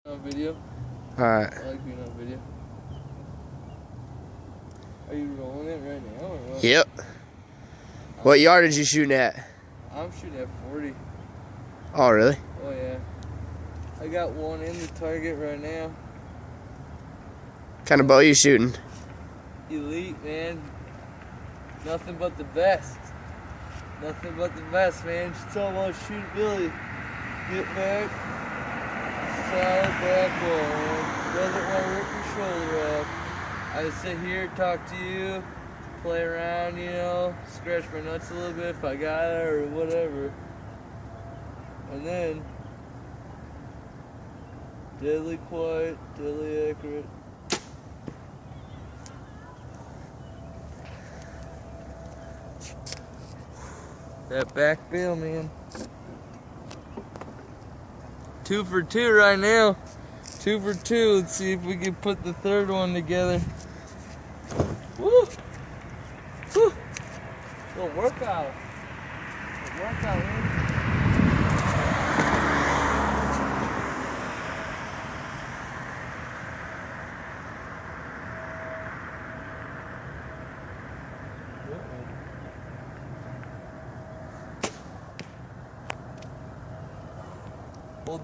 On video. Alright. I like being on video. Are you rolling it right now or what? Yep. What yardage you shooting at? I'm shooting at 40. Oh, really? Oh yeah. I got one in the target right now. What kind of bow you shooting? Elite, man. Nothing but the best. Nothing but the best, man. Just all about shootability. Get back. Solid back roll, man. Doesn't want to rip your shoulder off. I just sit here, talk to you, play around, you know, scratch my nuts a little bit if I got it or whatever. And then, deadly quiet, deadly accurate. That back bill, man. 2 for 2 right now. 2 for 2. Let's see if we can put the third one together. Woo! Woo! Little workout. Little workout, man.